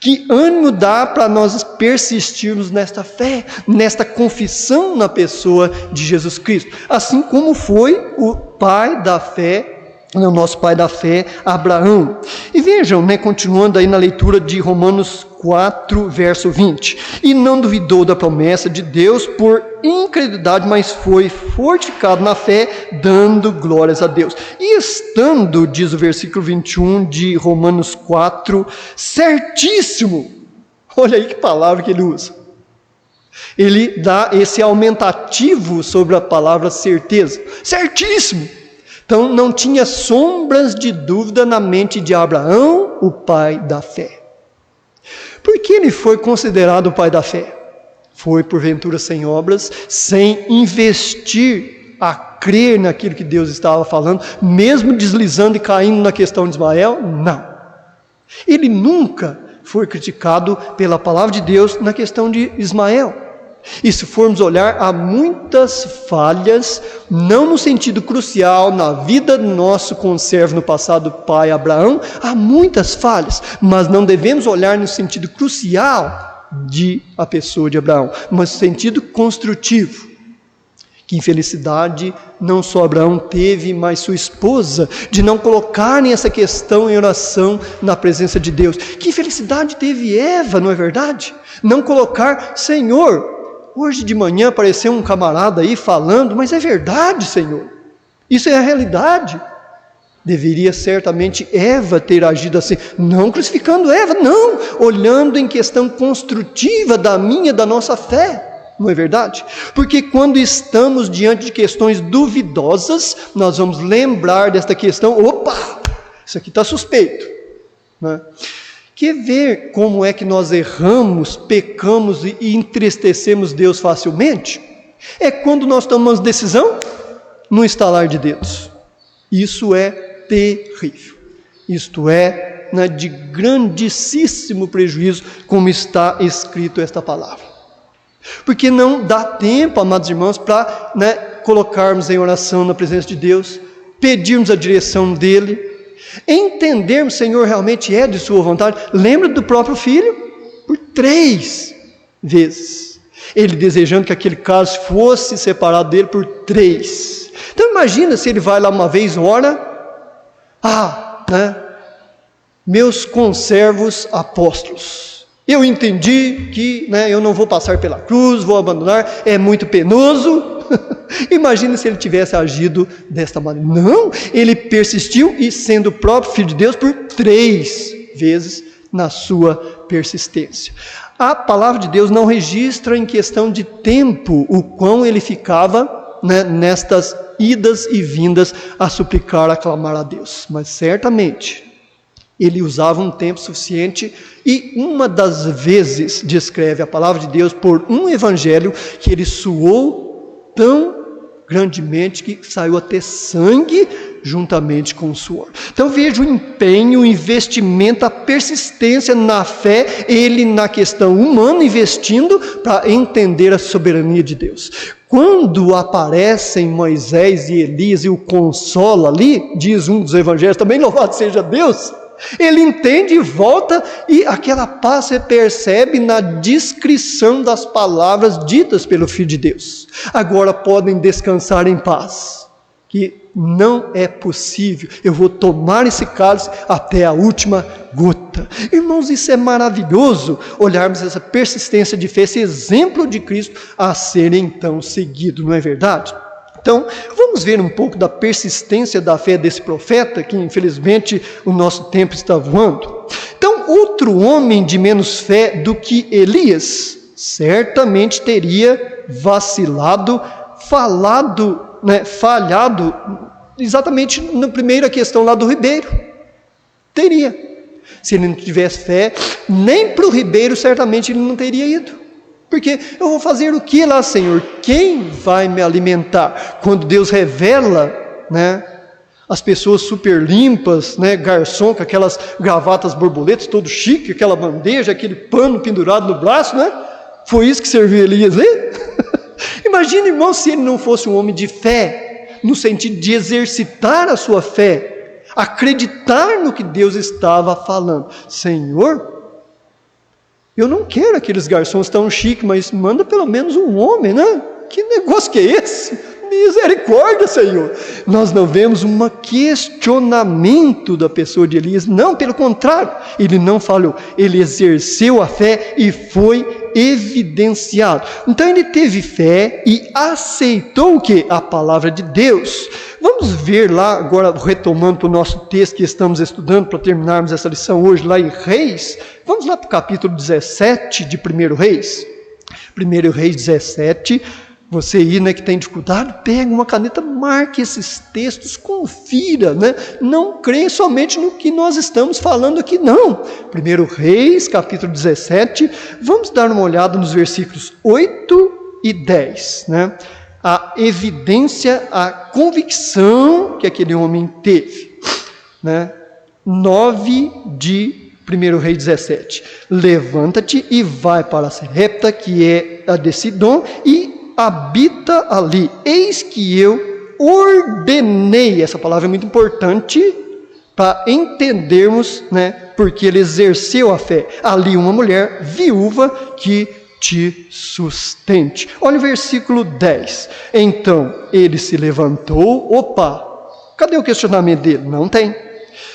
Que ânimo dá para nós persistirmos nesta fé, nesta confissão na pessoa de Jesus Cristo, assim como foi o pai da fé, o nosso pai da fé, Abraão. E vejam, né, continuando aí na leitura de Romanos 4, verso 20. E não duvidou da promessa de Deus por incredulidade, mas foi fortificado na fé, dando glórias a Deus. E estando, diz o versículo 21 de Romanos 4, certíssimo. Olha aí que palavra que ele usa. Ele dá esse aumentativo sobre a palavra certeza. Certíssimo. Então não tinha sombras de dúvida na mente de Abraão, o pai da fé. Por que ele foi considerado o pai da fé? Foi porventura sem obras, sem investir a crer naquilo que Deus estava falando, mesmo deslizando e caindo na questão de Ismael? Não. Ele nunca foi criticado pela palavra de Deus na questão de Ismael. E se formos olhar, há muitas falhas, não no sentido crucial, na vida do nosso conservo no passado pai Abraão, há muitas falhas, mas não devemos olhar no sentido crucial de a pessoa de Abraão, mas no sentido construtivo. Que infelicidade não só Abraão teve, mas sua esposa, de não colocarem essa questão em oração na presença de Deus. Que infelicidade teve Eva, não é verdade? Não colocar, Senhor, hoje de manhã apareceu um camarada aí falando, mas é verdade, Senhor, isso é a realidade. Deveria certamente Eva ter agido assim, não crucificando Eva, não, olhando em questão construtiva da nossa fé, não é verdade? Porque quando estamos diante de questões duvidosas, nós vamos lembrar desta questão, opa, isso aqui está suspeito, né? Quer ver como é que nós erramos, pecamos e entristecemos Deus facilmente? É quando nós tomamos decisão no estalar de dedos. Isso é terrível. Isto é, né, de grandíssimo prejuízo, como está escrito esta palavra. Porque não dá tempo, amados irmãos, para, né, colocarmos em oração na presença de Deus, pedirmos a direção dEle, entendermos, Senhor, realmente é de sua vontade. Lembra do próprio filho? Por 3 vezes. Ele desejando que aquele caso fosse separado dele por 3. Então imagina se ele vai lá uma vez, ora, meus conservos apóstolos, eu entendi que, né, eu não vou passar pela cruz, vou abandonar, é muito penoso. Imagina se ele tivesse agido desta maneira. Não, ele persistiu e sendo o próprio Filho de Deus por 3 vezes na sua persistência. A palavra de Deus não registra em questão de tempo o quão ele ficava, né, nestas idas e vindas a suplicar, a clamar a Deus. Mas certamente ele usava um tempo suficiente, e uma das vezes descreve a palavra de Deus por um evangelho que ele suou tão grandemente que saiu até sangue juntamente com o suor. Então veja o empenho, o investimento, a persistência na fé, ele na questão humana investindo para entender a soberania de Deus. Quando aparecem Moisés e Elias e o consola ali, diz um dos evangelhos, também louvado seja Deus, Ele entende e volta, e aquela paz se percebe na descrição das palavras ditas pelo Filho de Deus. Agora podem descansar em paz, que não é possível, eu vou tomar esse cálice até a última gota. Irmãos, isso é maravilhoso, olharmos essa persistência de fé, esse exemplo de Cristo a ser então seguido, não é verdade? Então, vamos ver um pouco da persistência da fé desse profeta, que infelizmente o nosso tempo está voando. Então, outro homem de menos fé do que Elias, certamente teria vacilado, falhado exatamente na primeira questão lá do ribeiro. Teria. Se ele não tivesse fé, nem para o ribeiro certamente ele não teria ido. Porque eu vou fazer o que lá, Senhor? Quem vai me alimentar? Quando Deus revela, as pessoas super limpas, garçom com aquelas gravatas borboletas, todo chique, aquela bandeja, aquele pano pendurado no braço, Foi isso que serviu Elias, Imagina, irmão, se ele não fosse um homem de fé, no sentido de exercitar a sua fé, acreditar no que Deus estava falando. Senhor, eu não quero aqueles garçons tão chiques, mas manda pelo menos um homem, Que negócio que é esse? Misericórdia, Senhor. Nós não vemos um questionamento da pessoa de Elias, não, pelo contrário, ele não falhou, ele exerceu a fé e foi evidenciado. Então ele teve fé e aceitou o que? A palavra de Deus. Vamos ver lá, agora retomando para o nosso texto que estamos estudando, para terminarmos essa lição hoje, lá em Reis. Vamos lá para o capítulo 17 de 1 Reis. 1 Reis 17. Você aí, que tem dificuldade, pega uma caneta, marque esses textos, confira, Não creia somente no que nós estamos falando aqui, não. 1 Reis, capítulo 17, vamos dar uma olhada nos versículos 8 e 10, A evidência, a convicção que aquele homem teve, 9 de 1 Reis 17. Levanta-te e vai para Sarepta, que é a de Sidom, e habita ali. Eis que eu ordenei, essa palavra é muito importante para entendermos, porque ele exerceu a fé. Ali uma mulher viúva que te sustente. Olha o versículo 10. Então ele se levantou, cadê o questionamento dele? Não tem.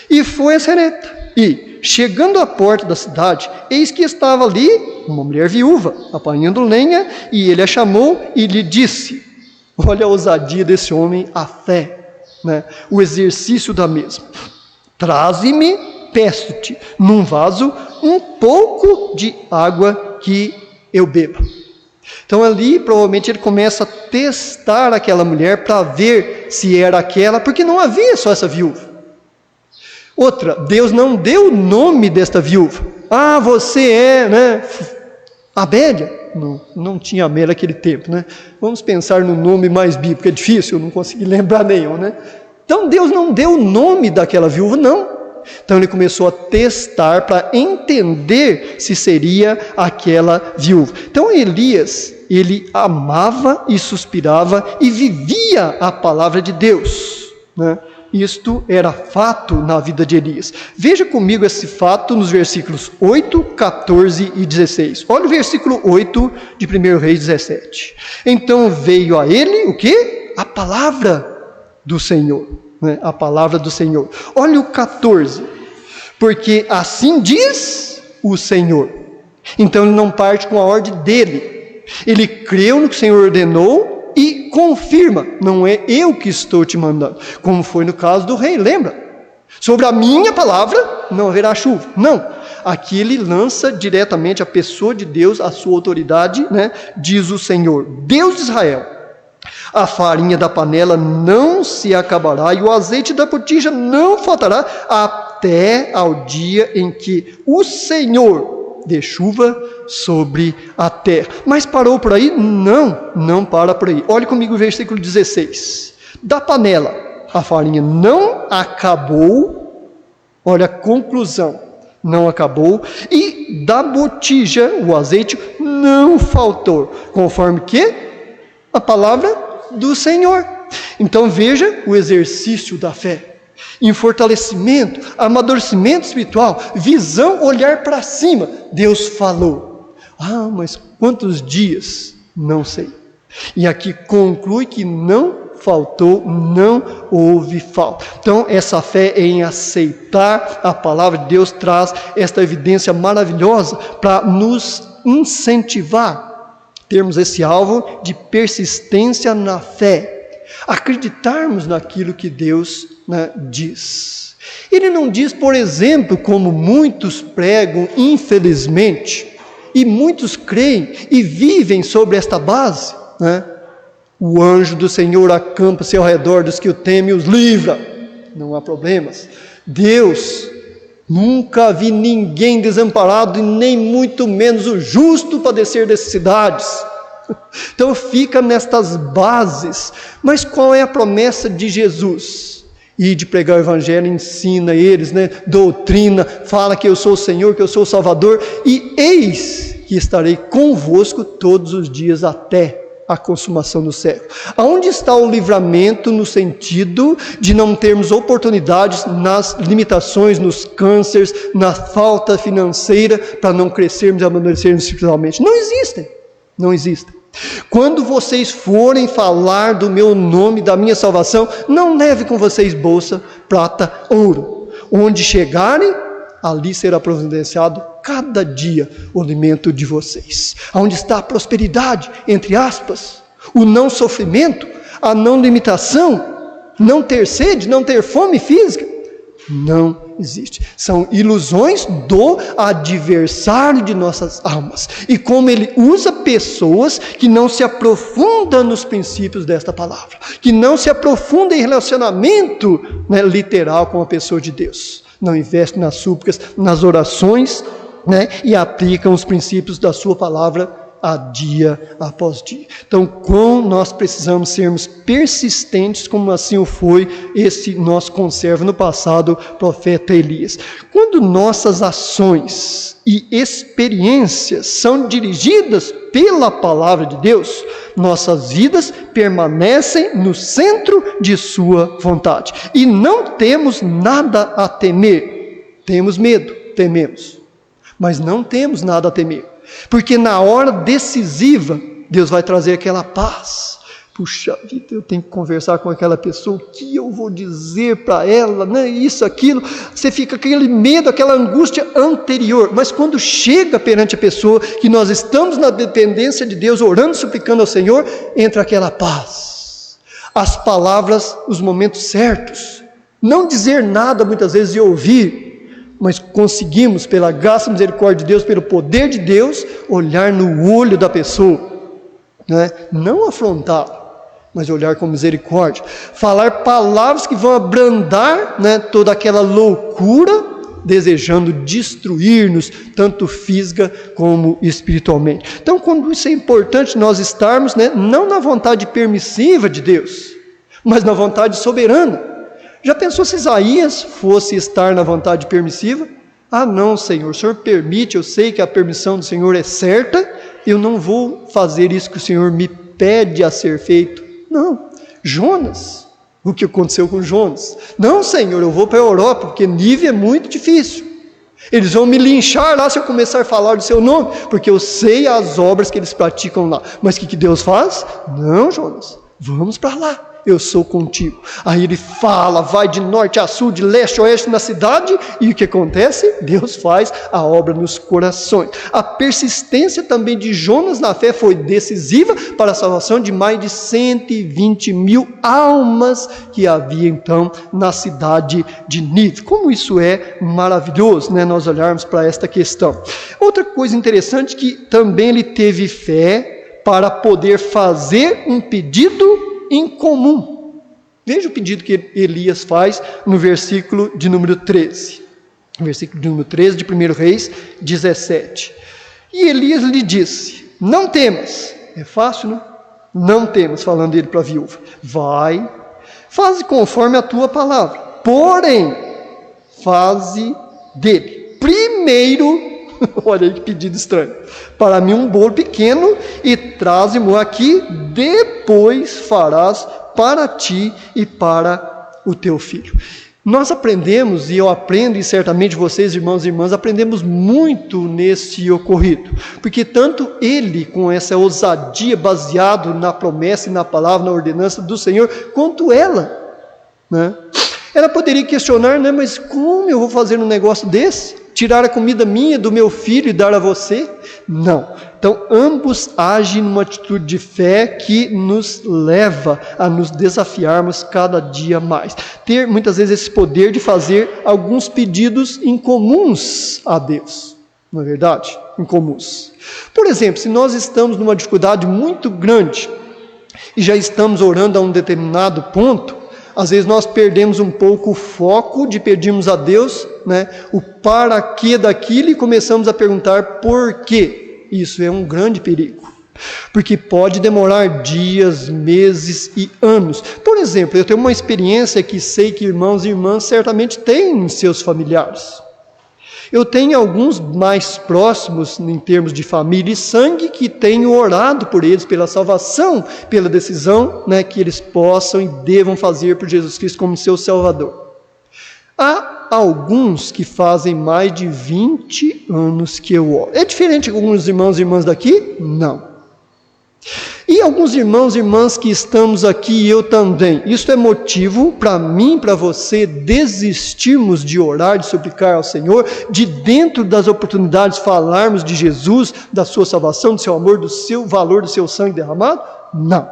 E foi a Sarepta. E, chegando à porta da cidade, eis que estava ali uma mulher viúva, apanhando lenha, e ele a chamou e lhe disse, olha a ousadia desse homem, a fé, o exercício da mesma. Traze-me, peço-te, num vaso, um pouco de água que eu beba. Então ali, provavelmente, ele começa a testar aquela mulher para ver se era aquela, porque não havia só essa viúva. Outra, Deus não deu o nome desta viúva. Você é, Abélia? Não tinha Abélia naquele tempo, Vamos pensar no nome mais bíblico, é difícil, eu não consegui lembrar nenhum, Então Deus não deu o nome daquela viúva, não. Então ele começou a testar para entender se seria aquela viúva. Então Elias, ele amava e suspirava e vivia a palavra de Deus, Isto era fato na vida de Elias. Veja comigo esse fato nos versículos 8, 14 e 16. Olha o versículo 8 de 1 Reis 17. Então veio a ele o quê? A palavra do Senhor. A palavra do Senhor. Olha o 14. Porque assim diz o Senhor. Então ele não parte com a ordem dele. Ele creu no que o Senhor ordenou e confirma, não é eu que estou te mandando, como foi no caso do rei, lembra? Sobre a minha palavra não haverá chuva. Não, aqui ele lança diretamente a pessoa de Deus, a sua autoridade, diz o Senhor, Deus de Israel, a farinha da panela não se acabará e o azeite da botija não faltará até ao dia em que o Senhor dê chuva sobre a terra. Mas parou por aí? Não para por aí. Olhe comigo o versículo 16. Da panela a farinha não acabou, olha a conclusão, não acabou, e da botija, o azeite, não faltou, conforme que? A palavra do Senhor. Então veja o exercício da fé. em fortalecimento, amadurecimento espiritual, visão, olhar para cima. Deus falou. Ah, mas quantos dias? Não sei. E aqui conclui que não faltou, não houve falta. Então, essa fé em aceitar a palavra de Deus traz esta evidência maravilhosa para nos incentivar, termos esse alvo de persistência na fé, acreditarmos naquilo que Deus diz. Ele não diz, por exemplo, como muitos pregam, infelizmente, e muitos creem e vivem sobre esta base, o anjo do Senhor acampa-se ao redor dos que o temem e os livra. Não há problemas. Deus, nunca vi ninguém desamparado e nem muito menos o justo padecer necessidades. Então fica nestas bases. Mas qual é a promessa de Jesus? E de pregar o evangelho, ensina eles, doutrina, fala que eu sou o Senhor, que eu sou o Salvador, e eis que estarei convosco todos os dias até a consumação do século. Aonde está o livramento no sentido de não termos oportunidades nas limitações, nos cânceres, na falta financeira, para não crescermos e amadurecermos espiritualmente? Não existem, não existem. Quando vocês forem falar do meu nome, da minha salvação, não leve com vocês bolsa, prata, ouro. Onde chegarem, ali será providenciado cada dia o alimento de vocês. Onde está a prosperidade, entre aspas, o não sofrimento, a não limitação, não ter sede, não ter fome física, não existe. São ilusões do adversário de nossas almas. E como ele usa pessoas que não se aprofundam nos princípios desta palavra, que não se aprofundam em relacionamento literal com a pessoa de Deus. Não investem nas súplicas, nas orações, e aplicam os princípios da sua palavra dia após dia. Então, como nós precisamos sermos persistentes, como assim o foi esse nosso conservo no passado, profeta Elias. Quando nossas ações e experiências são dirigidas pela palavra de Deus, nossas vidas permanecem no centro de sua vontade. E não temos nada a temer. Temos medo, tememos. Mas não temos nada a temer. Porque na hora decisiva, Deus vai trazer aquela paz. Puxa vida, eu tenho que conversar com aquela pessoa, o que eu vou dizer para ela, isso, aquilo. Você fica com aquele medo, aquela angústia anterior. Mas quando chega perante a pessoa, que nós estamos na dependência de Deus, orando, suplicando ao Senhor, entra aquela paz. As palavras, os momentos certos. Não dizer nada muitas vezes e ouvir, mas conseguimos, pela graça e misericórdia de Deus, pelo poder de Deus, olhar no olho da pessoa, não afrontá-la, mas olhar com misericórdia, falar palavras que vão abrandar toda aquela loucura, desejando destruir-nos, tanto física como espiritualmente. Então, quando isso é importante, nós estarmos, não na vontade permissiva de Deus, mas na vontade soberana. Já pensou se Isaías fosse estar na vontade permissiva? Ah, não, Senhor, o Senhor permite, eu sei que a permissão do Senhor é certa, eu não vou fazer isso que o Senhor me pede a ser feito. Não. Jonas, o que aconteceu com Jonas? Não, Senhor, eu vou para a Europa, porque Nínive é muito difícil. Eles vão me linchar lá se eu começar a falar do seu nome, porque eu sei as obras que eles praticam lá. Mas o que Deus faz? Não, Jonas, vamos para lá. Eu sou contigo. Aí ele fala, vai de norte a sul, de leste a oeste na cidade, e o que acontece? Deus faz a obra nos corações. A persistência também de Jonas na fé foi decisiva para a salvação de mais de 120 mil almas que havia então na cidade de Nínive. Como isso é maravilhoso, nós olharmos para esta questão. Outra coisa interessante, que também ele teve fé para poder fazer um pedido incomum. Veja o pedido que Elias faz no versículo de número 13. Versículo de número 13 de 1 Reis 17. E Elias lhe disse, não temas. É fácil, não? Não temas, falando ele para a viúva. Vai, faze conforme a tua palavra. Porém, faze dele. Primeiro, olha aí que pedido estranho. Para mim um bolo pequeno e traze-mo aqui, depois farás para ti e para o teu filho. Nós aprendemos, e eu aprendo, e certamente vocês, irmãos e irmãs, aprendemos muito nesse ocorrido, porque tanto ele, com essa ousadia baseado na promessa e na palavra, na ordenança do Senhor, quanto ela, né? Ela poderia questionar, né? Mas como eu vou fazer um negócio desse? Tirar a comida minha, do meu filho e dar a você? Não. Então, ambos agem numa atitude de fé que nos leva a nos desafiarmos cada dia mais. Ter, muitas vezes, esse poder de fazer alguns pedidos incomuns a Deus. Não é verdade? Incomuns. Por exemplo, se nós estamos numa dificuldade muito grande e já estamos orando a um determinado ponto, às vezes nós perdemos um pouco o foco de pedirmos a Deus, né, o para quê daquilo, e começamos a perguntar por quê. Isso é um grande perigo, porque pode demorar dias, meses e anos. Por exemplo, eu tenho uma experiência que sei que irmãos e irmãs certamente têm em seus familiares. Eu tenho alguns mais próximos, em termos de família e sangue, que tenho orado por eles, pela salvação, pela decisão, né, que eles possam e devam fazer por Jesus Cristo como seu Salvador. Há alguns que fazem mais de 20 anos que eu oro. É diferente de alguns irmãos e irmãs daqui? Não. E alguns irmãos e irmãs que estamos aqui, e eu também, isso é motivo para mim e para você desistirmos de orar, de suplicar ao Senhor, de dentro das oportunidades falarmos de Jesus, da sua salvação, do seu amor, do seu valor, do seu sangue derramado? Não.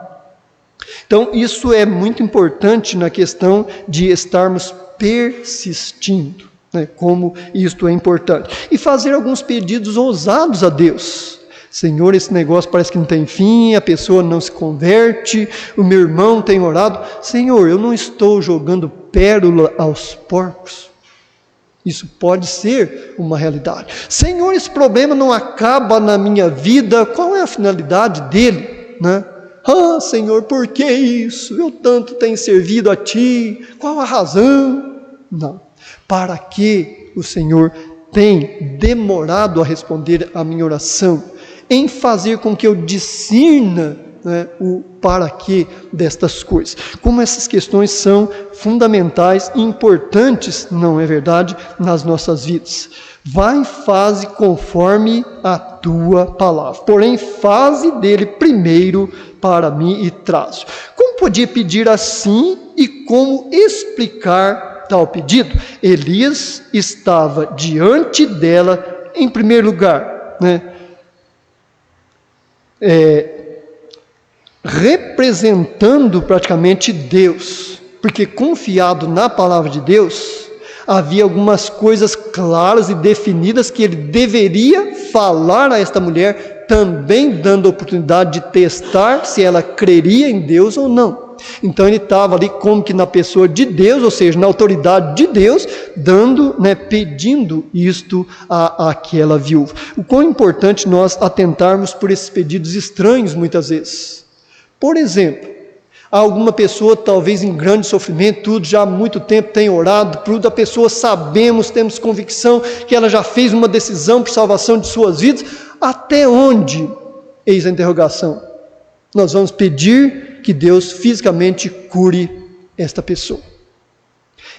Então isso é muito importante na questão de estarmos persistindo, né, como isto é importante. E fazer alguns pedidos ousados a Deus. Senhor, esse negócio parece que não tem fim, a pessoa não se converte, o meu irmão tem orado. Senhor, eu não estou jogando pérola aos porcos. Isso pode ser uma realidade. Senhor, esse problema não acaba na minha vida, qual é a finalidade dele, né? Ah, Senhor, por que isso? Eu tanto tenho servido a Ti, qual a razão? Não. Para que o Senhor tem demorado a responder a minha oração? Em fazer com que eu discirna, né, o para quê destas coisas. Como essas questões são fundamentais e importantes, não é verdade, nas nossas vidas. Vai e faze conforme a tua palavra. Porém, faze dele primeiro para mim e traze. Como podia pedir assim e como explicar tal pedido? Elias estava diante dela em primeiro lugar, né? Representando praticamente Deus, porque confiado na palavra de Deus, havia algumas coisas claras e definidas que ele deveria falar a esta mulher, também dando a oportunidade de testar se ela creria em Deus ou não. Então ele estava ali como que na pessoa de Deus, ou seja, na autoridade de Deus, dando, né, pedindo isto àquela viúva. O quão importante nós atentarmos por esses pedidos estranhos muitas vezes. Por exemplo, alguma pessoa talvez em grande sofrimento, tudo já há muito tempo tem orado, tudo a pessoa sabemos, temos convicção que ela já fez uma decisão por salvação de suas vidas. Até onde? Eis a interrogação. Nós vamos pedir que Deus fisicamente cure esta pessoa.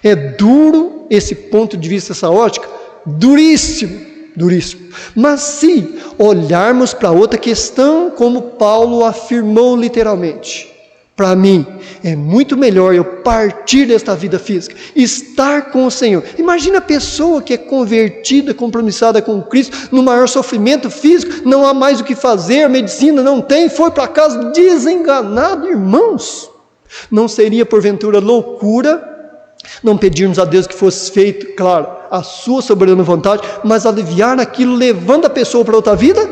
É duro esse ponto de vista, essa ótica? Duríssimo, duríssimo. Mas se olharmos para outra questão, como Paulo afirmou literalmente, para mim é muito melhor eu partir desta vida física, estar com o Senhor. Imagina a pessoa que é convertida, compromissada com Cristo, no maior sofrimento físico, não há mais o que fazer, a medicina não tem, foi para casa desenganado, irmãos. Não seria porventura loucura não pedirmos a Deus que fosse feito, claro, a sua soberana vontade, mas aliviar aquilo, levando a pessoa para outra vida?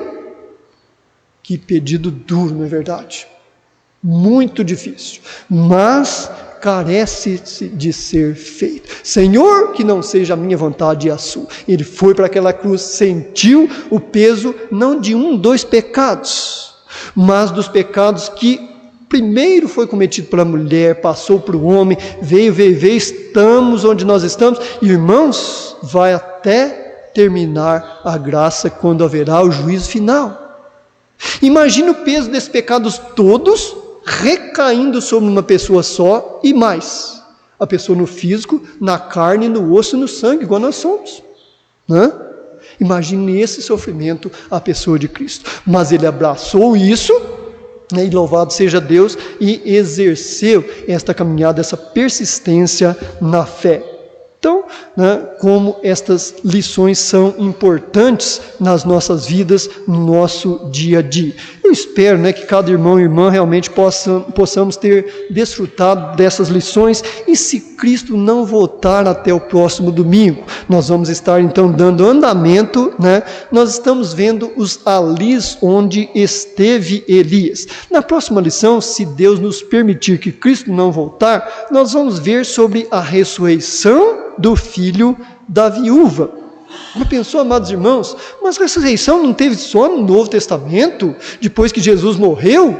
Que pedido duro, não é verdade? Muito difícil, mas carece de ser feito. Senhor, que não seja a minha vontade e a sua. Ele foi para aquela cruz, sentiu o peso, não de 2 pecados, mas dos pecados que primeiro foi cometido pela mulher, passou para o homem, veio, estamos onde nós estamos, irmãos, vai até terminar a graça quando haverá o juízo final. Imagina o peso desses pecados todos recaindo sobre uma pessoa só e mais. A pessoa no físico, na carne, no osso e no sangue, igual nós somos. Né? Imagine esse sofrimento a pessoa de Cristo. Mas ele abraçou isso, né, e louvado seja Deus, e exerceu esta caminhada, essa persistência na fé. Então, né, como estas lições são importantes nas nossas vidas, no nosso dia a dia. Eu espero, né, que cada irmão e irmã realmente possamos ter desfrutado dessas lições, e se Cristo não voltar até o próximo domingo, nós vamos estar então dando andamento, né, nós estamos vendo os alis onde esteve Elias. Na próxima lição, se Deus nos permitir que Cristo não voltar, nós vamos ver sobre a ressurreição do filho da viúva. Já pensou, amados irmãos, mas a ressurreição não teve só no Novo Testamento, depois que Jesus morreu?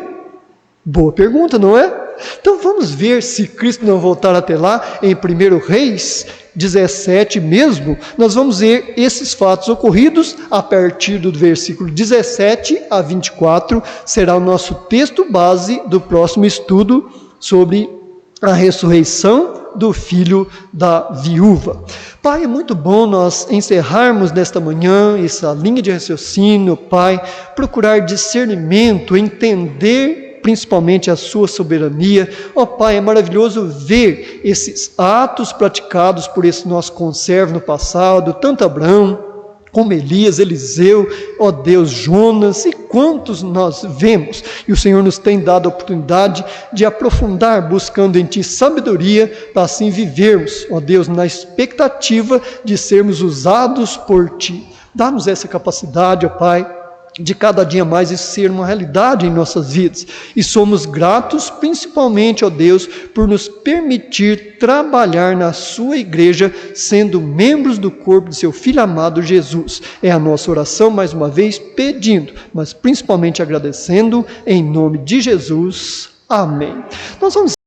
Boa pergunta, não é? Então vamos ver, se Cristo não voltar até lá, em 1 Reis 17 mesmo, nós vamos ver esses fatos ocorridos a partir do versículo 17 a 24, será o nosso texto base do próximo estudo sobre a ressurreição do filho da viúva. Pai, é muito bom nós encerrarmos nesta manhã essa linha de raciocínio, Pai, procurar discernimento, entender principalmente a sua soberania. Ó Pai, é maravilhoso ver esses atos praticados por esse nosso conservo no passado, tanto Abraão, como Elias, Eliseu, ó Deus, Jonas, e quantos nós vemos. E o Senhor nos tem dado a oportunidade de aprofundar, buscando em Ti sabedoria, para assim vivermos, ó Deus, na expectativa de sermos usados por Ti. Dá-nos essa capacidade, ó Pai, de cada dia mais isso ser uma realidade em nossas vidas. E somos gratos, principalmente, ó Deus, por nos permitir trabalhar na Sua igreja, sendo membros do corpo de Seu Filho amado Jesus. É a nossa oração, mais uma vez, pedindo, mas principalmente agradecendo, em nome de Jesus. Amém. Nós vamos